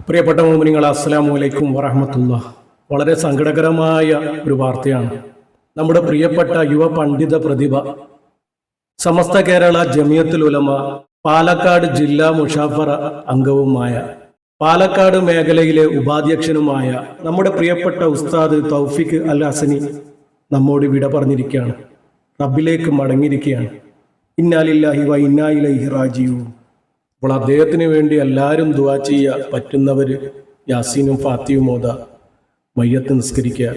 പ്രിയപ്പെട്ട മുഅ്മിനീങ്ങളെ, അസ്സലാമു അലൈക്കും വറഹ്മത്തുള്ളാഹി. വളരെ സങ്കടകരമായ ഒരു വാർത്തയാണ്. നമ്മുടെ പ്രിയപ്പെട്ട യുവ പണ്ഡിത പ്രതിഭ, സമസ്ത കേരള ജമിയത്തുൽ ഉലമ പാലക്കാട് ജില്ലാ മുഷാഫറ അംഗവുമായ, പാലക്കാട് മേഖലയിലെ ഉപാധ്യക്ഷനുമായ നമ്മുടെ പ്രിയപ്പെട്ട ഉസ്താദ് തൗഫീഖ് അൽ ഹസനി നമ്മോട് വിട പറഞ്ഞിരിക്കുകയാണ്. റബ്ബിലേക്ക് മടങ്ങിയിരിക്കുകയാണ്. ഇന്നാ ലില്ലാഹി വ ഇന്നാ ഇലൈഹി റാജിഊൻ. അപ്പോൾ അദ്ദേഹത്തിന് വേണ്ടി എല്ലാവരും ദുആ ചെയ്യുക. പറ്റുന്നവർ യാസീനും ഫാത്തിയും ഓത, മയ്യത്ത് നിസ്കരിക്കുക.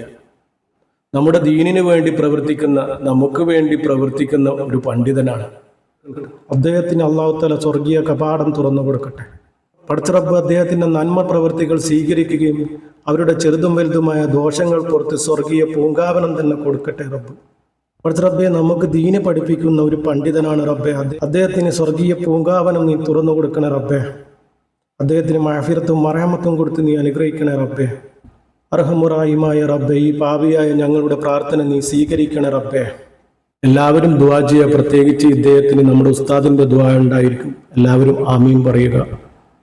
നമ്മുടെ ദീനിന് വേണ്ടി പ്രവർത്തിക്കുന്ന, നമുക്ക് വേണ്ടി പ്രവർത്തിക്കുന്ന ഒരു പണ്ഡിതനാണ്. അദ്ദേഹത്തിന് അല്ലാഹു തആല സ്വർഗീയ കപാടം തുറന്നു കൊടുക്കട്ടെ. പടച്ച റബ്ബ് അദ്ദേഹത്തിൻ്റെ നന്മ പ്രവൃത്തികൾ സ്വീകരിക്കുകയും അവരുടെ ചെറുതും വലുതുമായ ദോഷങ്ങൾ പുറത്ത് സ്വർഗീയ പൂങ്കാവനം തന്നെ കൊടുക്കട്ടെ റബ്ബ്. പടച്ച റബ്ബെ, നമുക്ക് ദീനെ പഠിപ്പിക്കുന്ന ഒരു പണ്ഡിതനാണ് റബ്ബെ. അദ്ദേഹത്തിന് സ്വർഗീയ പൂങ്കാവനം നീ തുറന്നു കൊടുക്കണേ റബ്ബെ. അദ്ദേഹത്തിന് മഅഫിറത്തും മർഹമത്തും കൊടുത്ത് നീ അനുഗ്രഹിക്കണേ റബ്ബെ. അർഹമുറാഹിമായ റബ്ബെ, ഈ പാപിയായ ഞങ്ങളുടെ പ്രാർത്ഥന നീ സ്വീകരിക്കണേ റബ്ബെ. എല്ലാവരും ദുആ ചെയ്യുക. പ്രത്യേകിച്ച് ഇദ്ദേഹത്തിന് നമ്മുടെ ഉസ്താദിന്റെ ദുആ ഉണ്ടായിരിക്കും. എല്ലാവരും ആമീൻ പറയുക.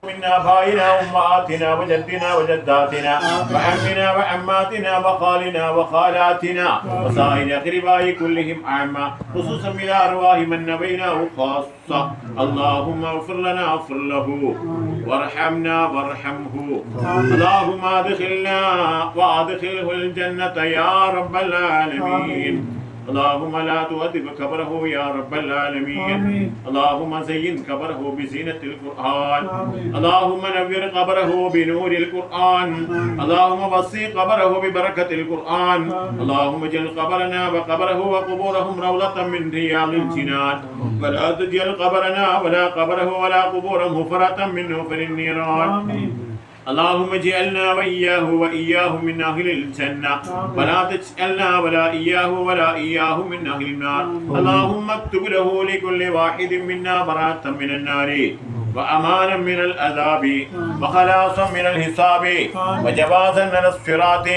من آبائنا وأمهاتنا وجدنا وجداتنا وعمنا وعماتنا وخالنا وخالاتنا وسائر أقرباء كلهم عامة، خصوصا إلى أرواح من نبيناه خاصة. اللهم اغفر لنا واغفر له وارحمنا وارحمه. اللهم ادخلنا وادخله الجنة يا رب العالمين. اللهم لا تؤذب قبره يا رب العالمين. اللهم زين قبره بزينة القرآن. اللهم نور قبره بنور القرآن. اللهم وسع قبره ببركة القرآن. اللهم اجعل قبرنا وقبره وقبورهم روضة من رياض الجنان، ولا تجعل قبرنا ولا قبره ولا قبورهم حفرة من حفر النيران. اللهم اجعلنا وإياه من أهل الجنة، ولا تجعلنا ولا إياه من أهل النار. اللهم اكتب له لكل واحد منا براءة من النار، وأمانا من العذاب، وخلاصا من الحساب، وجوازا من الصراط،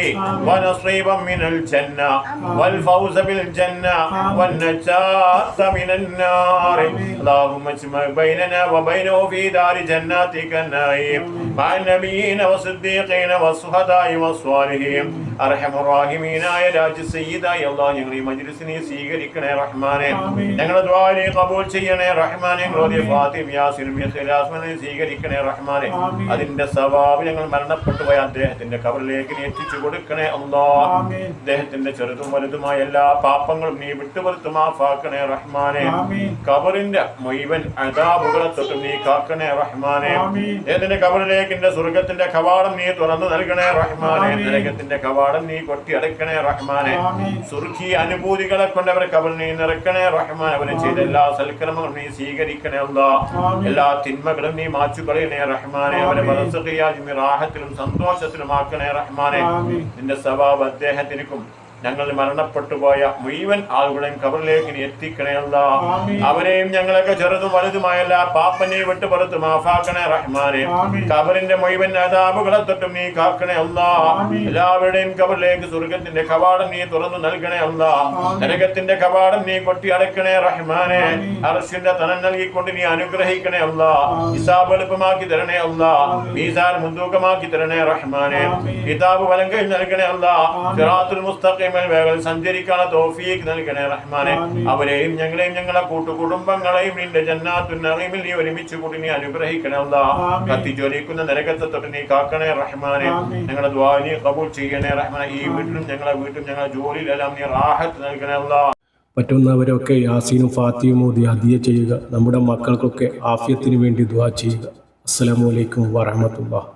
ونصيبا من الجنة، والفوز بالجنة، والنجاة من النار. اللهم اجمع بيننا وبينه في دار جناتك النعيم مع النبيين والصديقين والشهداء والصالحين. അർഹമ റഹീമീനായ സയ്യിദായ അല്ലാഹ്, ഞങ്ങൾ ഈ മജ്ലിസിനെ സ്വീകരിക്കണേ റഹ്മാനെ. ഞങ്ങളുടെ ദുആനെ ഖബൂൽ ചെയ്യണേ റഹ്മാനെ. ഞങ്ങളുടെ ഫാത്തിഹ യാസീനും ഇഖ്ലാസും സ്വീകരിക്കണേ റഹ്മാനെ. അതിന്റെ സവാബ് ഞങ്ങൾ മരണപ്പെട്ടു പോയ അദ്ദേഹത്തിന്റെ ഖബറിലേക്ക് നീ എത്തിച്ചു കൊടുക്കണേ അല്ലാഹ്. അദ്ദേഹത്തിന്റെ ചെറുതും വലുതുമായ എല്ലാ പാപങ്ങളും നീ വിട്ടുപുറത്ത് മാഫാക്കണേ റഹ്മാനെ. ഖബറിന്റെ മുഴുവൻ അദാബുകളെ തൊട്ട് നീ കാക്കണേ റഹ്മാനെ. അദ്ദേഹത്തിന്റെ ഖബറിലേക്ക് സ്വർഗത്തിന്റെ കവാടം നീ തുറന്നു നൽകണേ റഹ്മാനെ. നരകത്തിന്റെ കവാടം നീ കൊട്ടി അടയ്ക്കണേ റഹ്മാനെ. സ്വർഗീയ അനുഭൂതികളെ കൊണ്ട് അവരെ കബറിൽ നീ നിറക്കണേ റഹ്മാൻ. അവരെ ചെയ്ത എല്ലാ സൽക്കർമ്മങ്ങളും നീ സ്വീകരിക്കണേ അല്ലാഹ്. എല്ലാ തിന്മകളും നീ മാച്ചു കളയണേ റഹ്മാനെ. അവരെ റാഹത്തിലും സന്തോഷത്തിലും ആക്കണേ റഹ്മാനെ. നിന്റെ സവാബ് അദ്ദേഹത്തിനും ഞങ്ങൾ മരണപ്പെട്ടു പോയ മുഴുവൻ ആളുകളെയും ഖബറിലേക്ക് നീ എത്തിക്കണേ അല്ലാഹ്. അവരെയും ഞങ്ങളൊക്കെ ചെറുതും വലുതുമായ എല്ലാ പാപനെയും വിട്ടുപുറത്ത് മാഫാക്കണേ റഹ്മാനെ. ഖബറിന്റെ മുഴുവൻ അദാബുകളെ തൊട്ടും നീ കാക്കണേ അല്ലാഹ്. എല്ലാവരുടെയും ഖബറിലേക്ക് സ്വർഗത്തിന്റെ കവാടം നീ തുറന്നു നൽകണേ അല്ലാഹ്. നരകത്തിന്റെ കവാടം നീ കൊട്ടി അടയ്ക്കണേ റഹ്മാനെ. അർശിന്റെ തനം നൽകിക്കൊണ്ട് നീ അനുഗ്രഹിക്കണേ അല്ലാഹ്. ഹിസാബ് എളുപ്പമാക്കി തരണേ അല്ലാഹ്. മീസാൻ മുൻതൂക്കമാക്കി തരണേ റഹ്മാനെ. കിതാബ് വലങ്കയിൽ നൽകണേ അല്ലാഹ്. സിറാത്തുൽ മുസ്തഖീം സഞ്ചരിക്കാനുള്ള തൗഫീഖ് നൽകണേ റഹ്മാനെ. അവരെയും ഞങ്ങളെയും ഞങ്ങളെ കൂട്ടുകുടുംബങ്ങളെയും നിന്റെ ജന്നാത്തുൻ നഈമിൽ നീ ഒരുമിച്ച് കൂട്ടി നീ അനുഗ്രഹിക്കണേ അല്ലാഹ്. കത്തിജ്വലിക്കുന്ന നരകത്തെ തൊട്ട് നീ കാക്കണേ റഹ്മാനെ. ഞങ്ങളുടെ ദുആ നീ ഖബൂൽ ചെയ്യണേ റഹ്മാനെ. ഈ വീട്ടിലും ഞങ്ങളുടെ ഞങ്ങളുടെ ജോലിയിലെല്ലാം നീ റാഹത്ത് നൽകണേ അല്ലാഹ്. പറ്റുന്നവരൊക്കെ യാസീനും ഫാത്തിയും ഓതി ഹദിയ ചെയ്യുക. നമ്മുടെ മക്കൾക്കൊക്കെ ആഫിയത്തിന് വേണ്ടി ദുആ ചെയ്യുക. അസ്സലാമു അലൈക്കും വറഹ്മത്തുള്ളാഹി.